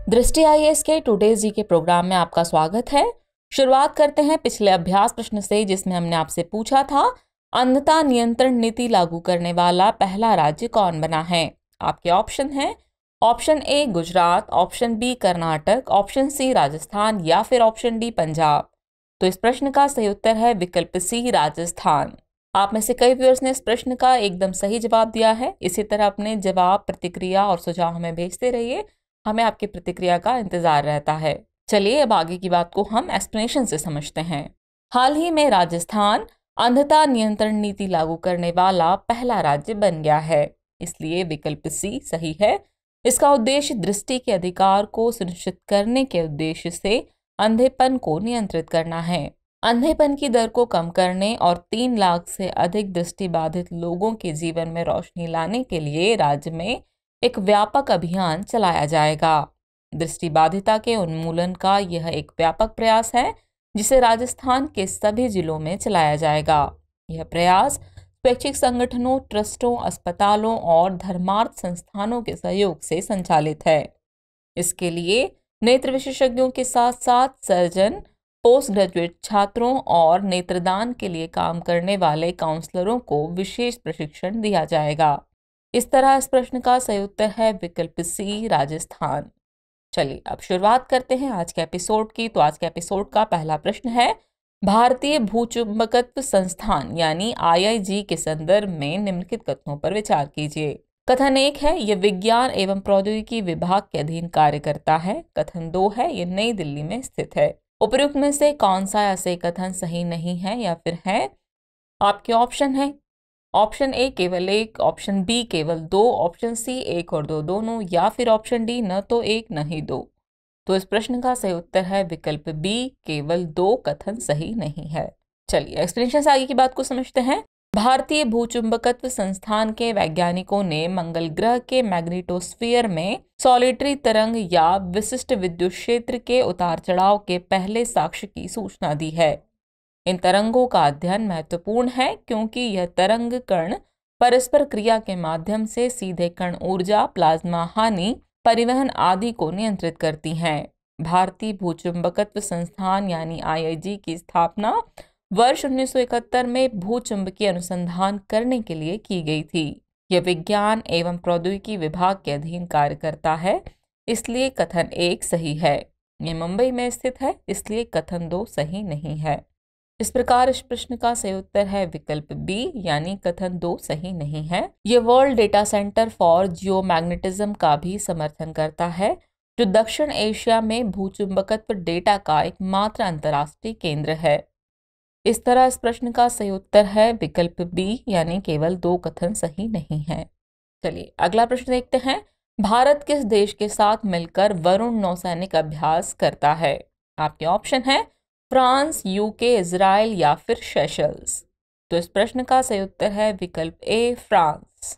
दृष्टि आईएएस के टुडेज जी के प्रोग्राम में आपका स्वागत है। शुरुआत करते हैं पिछले अभ्यास प्रश्न से, जिसमें हमने आपसे पूछा था अंधता नियंत्रण नीति लागू करने वाला पहला राज्य कौन बना है। आपके ऑप्शन हैं option A Gujarat, option B Karnataka, option C Rajasthan या फिर ऑप्शन डी पंजाब। तो इस प्रश्न का सही उत्तर है विकल्प सी राजस्थान। आप में से कई व्यूअर्स ने इस प्रश्न का एकदम सही जवाब दिया है। इसी तरह अपने जवाब, प्रतिक्रिया और सुझाव हमें भेजते रहिए, हमें आपकी प्रतिक्रिया का इंतजार रहता है। चलिए अब आगे की बात को हम एक्सप्लेनेशन से समझते हैं। हाल ही में राजस्थान अंधता नियंत्रण नीति लागू करने वाला पहला राज्य बन गया है, इसलिए विकल्प सी सही है। इसका उद्देश्य दृष्टि के अधिकार को सुनिश्चित करने के उद्देश्य से अंधेपन को नियंत्रित करना है। अंधेपन की दर को कम करने और 3 लाख से अधिक दृष्टि बाधित लोगों के जीवन में रोशनी लाने के लिए राज्य में एक व्यापक अभियान चलाया जाएगा। दृष्टि बाधिता के उन्मूलन का यह एक व्यापक प्रयास है, जिसे राजस्थान के सभी जिलों में चलाया जाएगा। यह प्रयास स्वैच्छिक संगठनों, ट्रस्टों, अस्पतालों और धर्मार्थ संस्थानों के सहयोग से संचालित है। इसके लिए नेत्र विशेषज्ञों के साथ साथ सर्जन, पोस्ट ग्रेजुएट छात्रों और नेत्रदान के लिए काम करने वाले काउंसलरों को विशेष प्रशिक्षण दिया जाएगा। इस तरह इस प्रश्न का सही उत्तर है विकल्प सी राजस्थान। चलिए अब शुरुआत करते हैं आज के एपिसोड की। तो आज के एपिसोड का पहला प्रश्न है, भारतीय भूचुंबकत्व संस्थान यानी आईआईजी के संदर्भ में निम्नलिखित कथनों पर विचार कीजिए। कथन 1 है, यह विज्ञान एवं प्रौद्योगिकी विभाग के अधीन कार्य करता है। कथन 2 है, यह नई दिल्ली में स्थित है। उपयुक्त में से कौन सा ऐसे कथन सही नहीं है या फिर है? आपके ऑप्शन है ऑप्शन ए केवल 1, ऑप्शन बी केवल 2, ऑप्शन सी 1 और 2 दोनों, या फिर ऑप्शन डी न तो 1 न ही 2। तो इस प्रश्न का सही उत्तर है विकल्प बी, केवल 2 कथन सही नहीं है। चलिए एक्सप्लेनेशन से आगे की बात को समझते हैं। भारतीय भूचुंबकत्व संस्थान के वैज्ञानिकों ने मंगल ग्रह के मैग्नेटोस्फीयर में सॉलिटरी तरंग या विशिष्ट विद्युत क्षेत्र के उतार चढ़ाव के पहले साक्ष्य की सूचना दी है। इन तरंगों का अध्ययन महत्वपूर्ण है क्योंकि यह तरंग कण परस्पर क्रिया के माध्यम से सीधे कण ऊर्जा, प्लाज्मा हानि, परिवहन आदि को नियंत्रित करती हैं। भारतीय भूचुंबकत्व संस्थान यानी आईआईजी की स्थापना वर्ष 1971 में भूचुंबकीय अनुसंधान करने के लिए की गई थी। यह विज्ञान एवं प्रौद्योगिकी विभाग के अधीन कार्य करता है, इसलिए कथन 1 सही है। यह मुंबई में स्थित है, इसलिए कथन 2 सही नहीं है। इस प्रकार इस प्रश्न का सही उत्तर है विकल्प बी, यानी कथन 2 सही नहीं है। यह वर्ल्ड डेटा सेंटर फॉर जियोमैग्नेटिज्म का भी समर्थन करता है, जो दक्षिण एशिया में भूचुंबकत्व डेटा का एकमात्र अंतर्राष्ट्रीय केंद्र है। इस तरह इस प्रश्न का सही उत्तर है विकल्प बी, यानी केवल 2 कथन सही नहीं है। चलिए अगला प्रश्न देखते हैं। भारत किस देश के साथ मिलकर वरुण नौसैनिक अभ्यास करता है? आपके ऑप्शन है फ्रांस, यूके, इजराइल या फिर सेशल्स। तो इस प्रश्न का सही उत्तर है विकल्प ए, फ्रांस।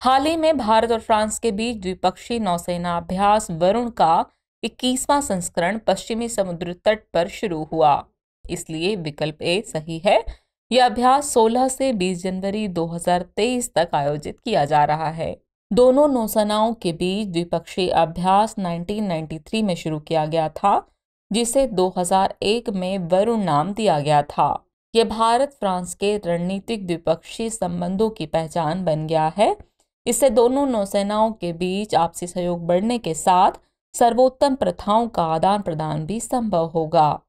हाल ही में भारत और फ्रांस के बीच द्विपक्षीय नौसेना अभ्यास वरुण का 21वां संस्करण पश्चिमी समुद्र तट पर शुरू हुआ, इसलिए विकल्प ए सही है। यह अभ्यास 16 से 20 जनवरी 2023 तक आयोजित किया जा रहा है। दोनों नौसेनाओं के बीच द्विपक्षीय अभ्यास 1993 में शुरू किया गया था, जिसे 2001 में वरुण नाम दिया गया था। यह भारत फ्रांस के रणनीतिक द्विपक्षीय संबंधों की पहचान बन गया है। इससे दोनों नौसेनाओं के बीच आपसी सहयोग बढ़ने के साथ सर्वोत्तम प्रथाओं का आदान प्रदान भी संभव होगा।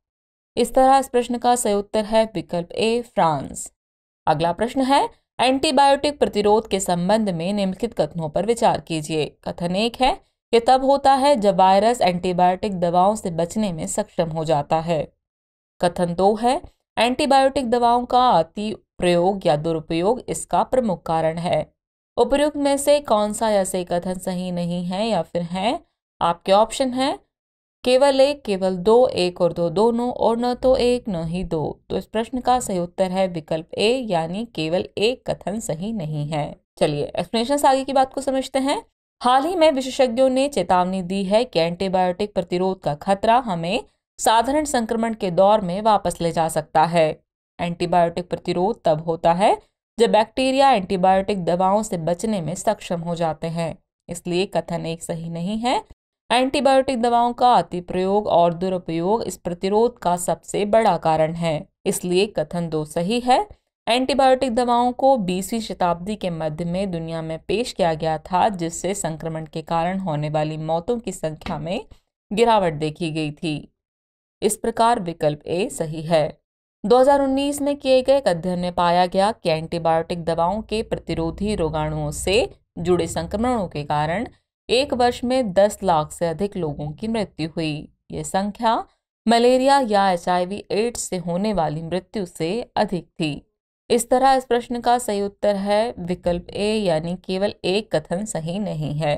इस तरह इस प्रश्न का सही उत्तर है विकल्प ए, फ्रांस। अगला प्रश्न है, एंटीबायोटिक प्रतिरोध के संबंध में निम्नलिखित कथनों पर विचार कीजिए। कथन 1 है, यह तब होता है जब वायरस एंटीबायोटिक दवाओं से बचने में सक्षम हो जाता है। कथन 2 है, एंटीबायोटिक दवाओं का अति प्रयोग या दुरुपयोग इसका प्रमुख कारण है। उपयुक्त में से कौन सा ऐसे कथन सही नहीं है या फिर है? आपके ऑप्शन है केवल 1, केवल 2, 1 और 2 दोनों, और न तो 1 न ही 2। तो इस प्रश्न का सही उत्तर है विकल्प ए, यानी केवल 1 कथन सही नहीं है। चलिए एक्सप्लेनेशन से आगे की बात को समझते हैं। हाल ही में विशेषज्ञों ने चेतावनी दी है कि एंटीबायोटिक प्रतिरोध का खतरा हमें साधारण संक्रमण के दौर में वापस ले जा सकता है। एंटीबायोटिक प्रतिरोध तब होता है जब बैक्टीरिया एंटीबायोटिक दवाओं से बचने में सक्षम हो जाते हैं, इसलिए कथन 1 सही नहीं है। एंटीबायोटिक दवाओं का अति प्रयोग और दुरुपयोग इस प्रतिरोध का सबसे बड़ा कारण है, इसलिए कथन 2 सही है। एंटीबायोटिक दवाओं को 20वीं शताब्दी के मध्य में दुनिया में पेश किया गया था, जिससे संक्रमण के कारण होने वाली मौतों की संख्या में गिरावट देखी गई थी। इस प्रकार विकल्प ए सही है। 2019 में किए गए एक अध्ययन में पाया गया कि एंटीबायोटिक दवाओं के प्रतिरोधी रोगाणुओं से जुड़े संक्रमणों के कारण एक वर्ष में 10 लाख से अधिक लोगों की मृत्यु हुई। ये संख्या मलेरिया या HIV एड्स से होने वाली मृत्यु से अधिक थी। इस तरह इस प्रश्न का सही उत्तर है विकल्प ए, यानी केवल एक कथन सही नहीं है।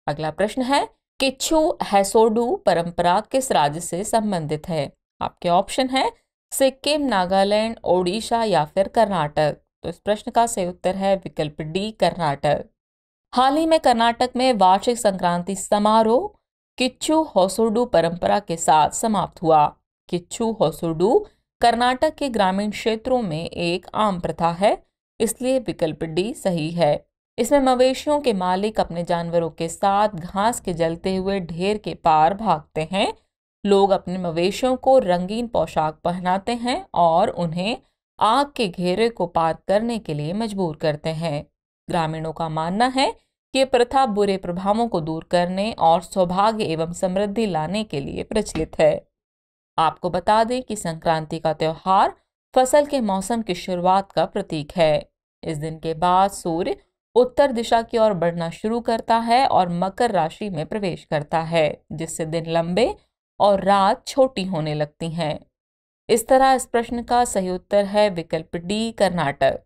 अगला प्रश्न है, किच्छु हैसोडू परंपरा किस राज्य से संबंधित है? आपके ऑप्शन है सिक्किम, नागालैंड, ओडिशा या फिर कर्नाटक। तो इस प्रश्न का सही उत्तर है विकल्प डी, कर्नाटक। हाल ही में कर्नाटक में वार्षिक संक्रांति समारोह किच्छु हैसोडू परंपरा के साथ समाप्त हुआ। किच्छु हैसोडू कर्नाटक के ग्रामीण क्षेत्रों में एक आम प्रथा है, इसलिए विकल्प डी सही है। इसमें मवेशियों के मालिक अपने जानवरों के साथ घास के जलते हुए ढेर के पार भागते हैं। लोग अपने मवेशियों को रंगीन पोशाक पहनाते हैं और उन्हें आग के घेरे को पार करने के लिए मजबूर करते हैं। ग्रामीणों का मानना है कि ये प्रथा बुरे प्रभावों को दूर करने और सौभाग्य एवं समृद्धि लाने के लिए प्रचलित है। आपको बता दें कि संक्रांति का त्योहार फसल के मौसम की शुरुआत का प्रतीक है। इस दिन के बाद सूर्य उत्तर दिशा की ओर बढ़ना शुरू करता है और मकर राशि में प्रवेश करता है, जिससे दिन लंबे और रात छोटी होने लगती हैं। इस तरह इस प्रश्न का सही उत्तर है विकल्प डी, कर्नाटक।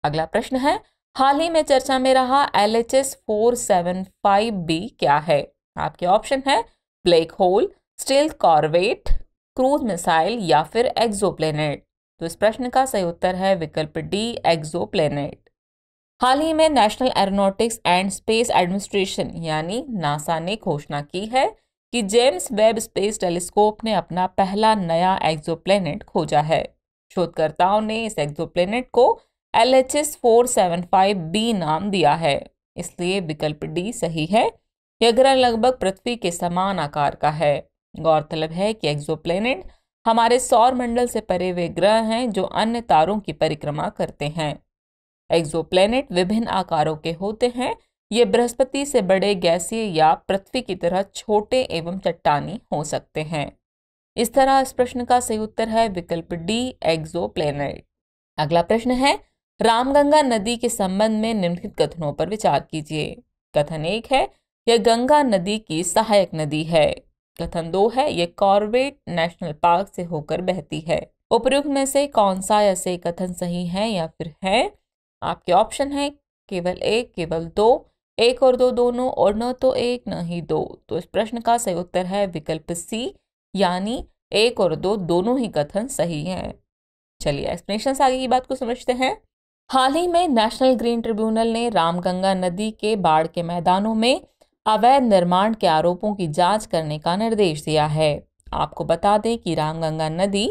अगला प्रश्न है, हाल ही में चर्चा में रहा LHS 475B क्या है? आपके ऑप्शन है black hole, stealth corvette, cruise missile या फिर एक्सोप्लैनेट। तो इस प्रश्न का सही उत्तर है विकल्प डी, एक्सोप्लैनेट। हाल ही में national aeronautics and space administration यानी नासा ने घोषणा की है कि जेम्स वेब स्पेस टेलीस्कोप ने अपना पहला नया एक्सोप्लैनेट खोजा है। शोधकर्ताओं ने इस एक्सोप्लैनेट को LHS 475B नाम दिया है, इसलिए विकल्प डी सही है। यह ग्रह लगभग पृथ्वी के समान आकार का है। गौरतलब है कि एक्सोप्लैनेट हमारे सौर मंडल से परे वे ग्रह हैं जो अन्य तारों की परिक्रमा करते हैं। एक्सोप्लैनेट विभिन्न आकारों के होते हैं। ये बृहस्पति से बड़े गैसीय या पृथ्वी की तरह छोटे एवं चट्टानी हो सकते हैं। इस तरह इस प्रश्न का सही उत्तर है विकल्प डी, एक्सोप्लैनेट। अगला प्रश्न है, रामगंगा नदी के संबंध में निम्नलिखित कथनों पर विचार कीजिए। कथन 1 है, यह गंगा नदी की सहायक नदी है। कथन 2 है, यह कॉर्बेट नेशनल पार्क से होकर बहती है। उपयुक्त में से कौन सा या से कथन सही है या फिर है? आपके ऑप्शन है केवल एक, केवल दो, एक और दो दोनों, और न तो एक न ही दो। तो इस प्रश्न का सही उत्तर है विकल्प सी, यानी एक और दो दोनों ही कथन सही हैं। चलिए एक्सप्लेनेशन से आगे की बात को समझते हैं। हाल ही में नेशनल ग्रीन ट्रिब्यूनल ने रामगंगा नदी के बाढ़ के मैदानों में अवैध निर्माण के आरोपों की जांच करने का निर्देश दिया है। आपको बता दें कि रामगंगा नदी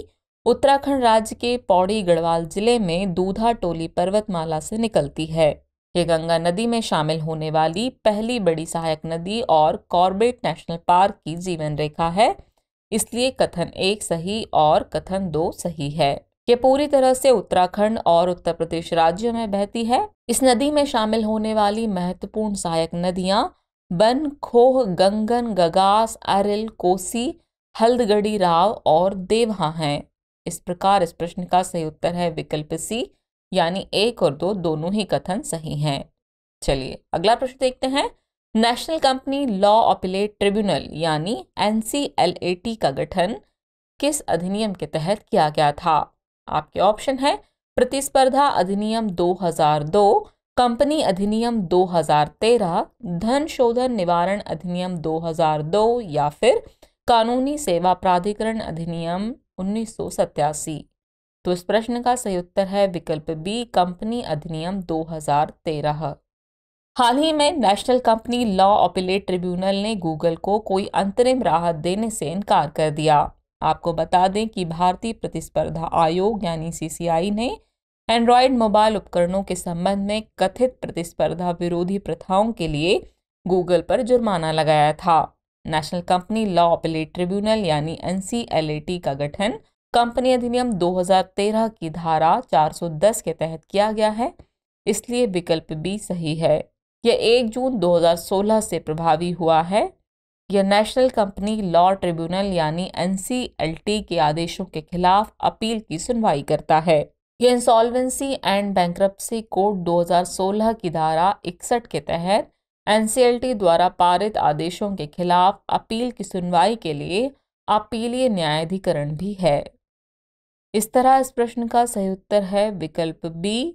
उत्तराखंड राज्य के पौड़ी गढ़वाल जिले में दूधा टोली पर्वतमाला से निकलती है। ये गंगा नदी में शामिल होने वाली पहली बड़ी सहायक नदी और कॉर्बेट नेशनल पार्क की जीवन रेखा है, इसलिए कथन 1 सही और कथन 2 सही है। ये पूरी तरह से उत्तराखंड और उत्तर प्रदेश राज्यों में बहती है। इस नदी में शामिल होने वाली महत्वपूर्ण सहायक नदियां बन, खोह, गंगन, गगास, अरिल, कोसी, हल्दगड़ी राव और देवहा हैं। इस प्रकार इस प्रश्न का सही उत्तर है विकल्प सी, यानी 1 और 2 दोनों ही कथन सही हैं। चलिए अगला प्रश्न देखते हैं। National company law appellate tribunal यानी NCLAT का गठन किस अधिनियम के तहत किया गया था? आपके ऑप्शन है प्रतिस्पर्धा अधिनियम 2002, कंपनी अधिनियम 2013, धन शोधन निवारण अधिनियम 2002 या फिर कानूनी सेवा प्राधिकरण अधिनियम 1987। तो इस प्रश्न का सही उत्तर है विकल्प बी, कंपनी अधिनियम 2013। हाल ही में national company law appellate tribunal ने गूगल को कोई अंतरिम राहत देने से इनकार कर दिया। आपको बता दें कि भारतीय प्रतिस्पर्धा आयोग यानी CCI ने एंड्रॉयड मोबाइल उपकरणों के संबंध में कथित प्रतिस्पर्धा विरोधी प्रथाओं के लिए गूगल पर जुर्माना लगाया था। National company law appellate tribunal यानी NCLAT का गठन कंपनी अधिनियम 2013 की धारा 410 के तहत किया गया है, इसलिए विकल्प बी सही है। यह 1 जून 2016 से प्रभावी हुआ है। यह नेशनल कंपनी लॉ ट्रिब्यूनल यानी NCLT के आदेशों के खिलाफ अपील की सुनवाई करता है। यह इंसॉल्वेंसी एंड बैंक्रप्सी कोड 2016 की धारा 61 के तहत NCLT द्वारा पारित आदेशों के खिलाफ अपील की सुनवाई के लिए अपीलीय न्यायाधिकरण भी है। इस तरह इस प्रश्न का सही उत्तर है विकल्प बी,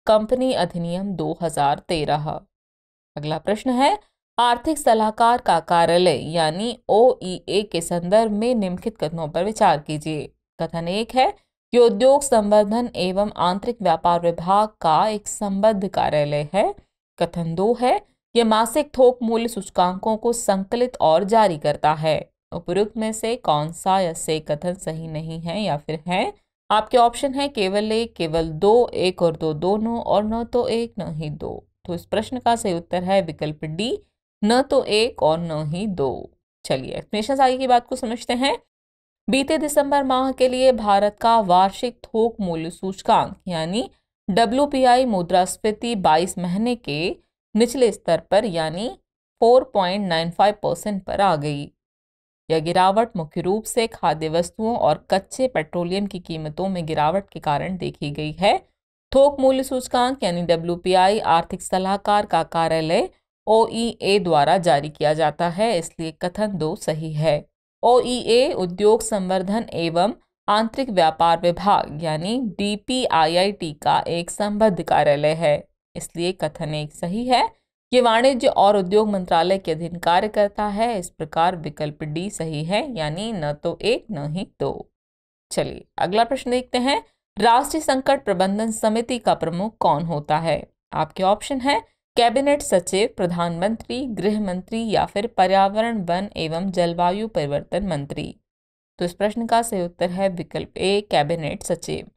कंपनी अधिनियम 2013। अगला प्रश्न है, आर्थिक सलाहकार का कार्यालय यानी OEA के संदर्भ में निम्नलिखित कथनों पर विचार कीजिए। कथन 1 है कि उद्योग संवर्धन एवं आंतरिक व्यापार विभाग का एक संबद्ध कार्यालय है। कथन 2 है, यह मासिक थोक मूल्य सूचकांकों को संकलित और जारी करता है। उपयुक्त में से कौन सा या से कथन सही नहीं है या फिर है? आपके ऑप्शन है केवल 1, केवल 2, 1 और 2 दोनों, और न तो 1 न ही 2। तो इस प्रश्न का सही उत्तर है विकल्प डी, न तो 1 और न ही 2। चलिए एक्सप्लेनेशन आगे की बात को समझते हैं। बीते दिसंबर माह के लिए भारत का वार्षिक थोक मूल्य सूचकांक यानी WPI मुद्रास्फीति 22 महीने के निचले स्तर पर यानी 4.95% पर आ गई। यह गिरावट मुख्य रूप से खाद्य वस्तुओं और कच्चे पेट्रोलियम की कीमतों में गिरावट के कारण देखी गई है। थोक मूल्य सूचकांक यानी WPI आर्थिक सलाहकार का कार्यालय OEA द्वारा जारी किया जाता है, इसलिए कथन 2 सही है। OEA उद्योग संवर्धन एवं आंतरिक व्यापार विभाग यानी DPIIT का एक संबद्ध कार्यालय है, इसलिए कथन 1 सही है। ये वाणिज्य और उद्योग मंत्रालय के अधीन कार्य करता है, इस प्रकार विकल्प डी सही है, यानी न तो 1 न ही 2। चलिए अगला प्रश्न देखते हैं। राष्ट्रीय संकट प्रबंधन समिति का प्रमुख कौन होता है? आपके ऑप्शन है कैबिनेट सचिव, प्रधानमंत्री, गृह मंत्री या फिर पर्यावरण, वन एवं जलवायु परिवर्तन मंत्री। तो इस प्रश्न का सही उत्तर है विकल्प ए, कैबिनेट सचिव।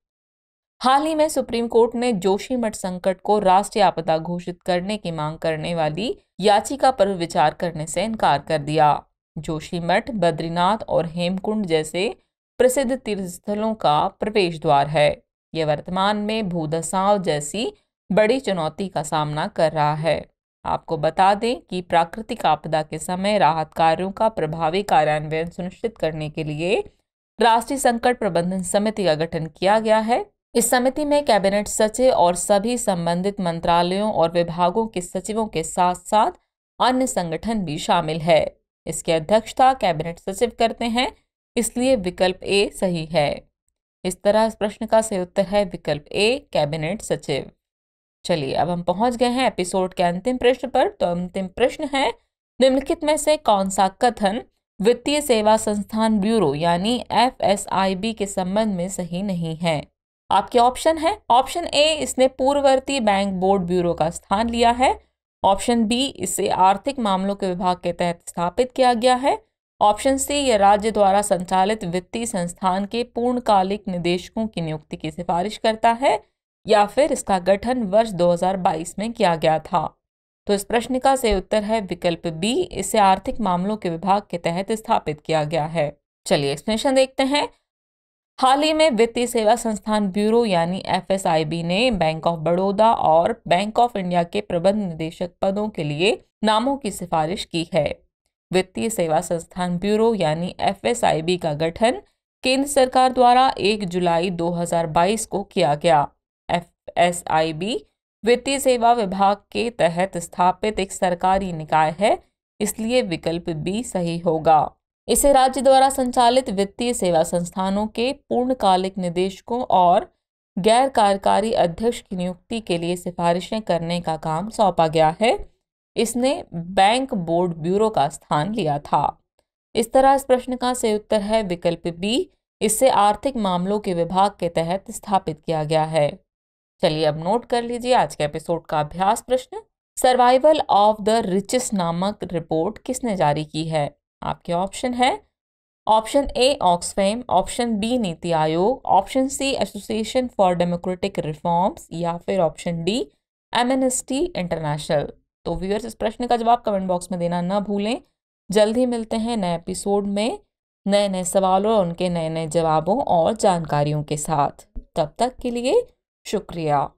हाल ही में सुप्रीम कोर्ट ने जोशीमठ संकट को राष्ट्रीय आपदा घोषित करने की मांग करने वाली याचिका पर विचार करने से इनकार कर दिया। जोशीमठ बद्रीनाथ और हेमकुंड जैसे प्रसिद्ध तीर्थस्थलों का प्रवेश द्वार है। यह वर्तमान में भूधसाव जैसी बड़ी चुनौती का सामना कर रहा है। आपको बता दें कि प्राकृतिक आपदा के समय राहत कार्यों का प्रभावी कार्यान्वयन सुनिश्चित करने के लिए राष्ट्रीय संकट प्रबंधन समिति का गठन किया गया है। इस समिति में कैबिनेट सचिव और सभी संबंधित मंत्रालयों और विभागों के सचिवों के साथ साथ अन्य संगठन भी शामिल है। इसकी अध्यक्षता कैबिनेट सचिव करते हैं, इसलिए विकल्प ए सही है। इस तरह इस प्रश्न का सही उत्तर है विकल्प ए, कैबिनेट सचिव। चलिए अब हम पहुंच गए हैं एपिसोड के अंतिम प्रश्न पर। तो अंतिम प्रश्न है, निम्नलिखित में से कौन सा कथन वित्तीय सेवा संस्थान ब्यूरो यानी FSIB के संबंध में सही नहीं है? आपके ऑप्शन है ऑप्शन ए, इसने पूर्ववर्ती बैंक बोर्ड ब्यूरो का स्थान लिया है। ऑप्शन बी, इसे आर्थिक मामलों के विभाग के तहत स्थापित किया गया है। ऑप्शन सी, यह राज्य द्वारा संचालित वित्तीय संस्थान के पूर्णकालिक निदेशकों की नियुक्ति की सिफारिश करता है, या फिर इसका गठन वर्ष 2022 में किया गया था। तो इस प्रश्न का सही उत्तर है विकल्प बी, इसे आर्थिक मामलों के विभाग के तहत स्थापित किया गया है। चलिए एक्सप्लेनेशन देखते हैं। हाल ही में वित्तीय सेवा संस्थान ब्यूरो यानी FSIB ने बैंक ऑफ बड़ौदा और बैंक ऑफ इंडिया के प्रबंध निदेशक पदों के लिए नामों की सिफारिश की है। वित्तीय सेवा संस्थान ब्यूरो यानी FSIB का गठन केंद्र सरकार द्वारा 1 जुलाई 2022 को किया गया। FSIB वित्तीय सेवा विभाग के तहत स्थापित एक सरकारी निकाय है, इसलिए विकल्प बी सही होगा। इसे राज्य द्वारा संचालित वित्तीय सेवा संस्थानों के पूर्णकालिक निदेशकों और गैर कार्यकारी अध्यक्ष की नियुक्ति के लिए सिफारिशें करने का काम सौंपा गया है। इसने बैंक बोर्ड ब्यूरो का स्थान लिया था। इस तरह इस प्रश्न का सही उत्तर है विकल्प बी, इससे आर्थिक मामलों के विभाग के तहत स्थापित किया गया है। चलिए अब नोट कर लीजिए आज के एपिसोड का अभ्यास प्रश्न। सर्वाइवल ऑफ द रिचेस्ट नामक रिपोर्ट किसने जारी की है? आपके ऑप्शन है option A Oxfam, option B NITI Aayog, option C association for democratic reforms या फिर ऑप्शन डी एमनेस्टी इंटरनेशनल। तो व्यूअर्स इस प्रश्न का जवाब कमेंट बॉक्स में देना न भूलें। जल्द ही मिलते हैं नए एपिसोड में नए नए सवालों और उनके नए नए जवाबों और जानकारियों के साथ। तब तक के लिए शुक्रिया।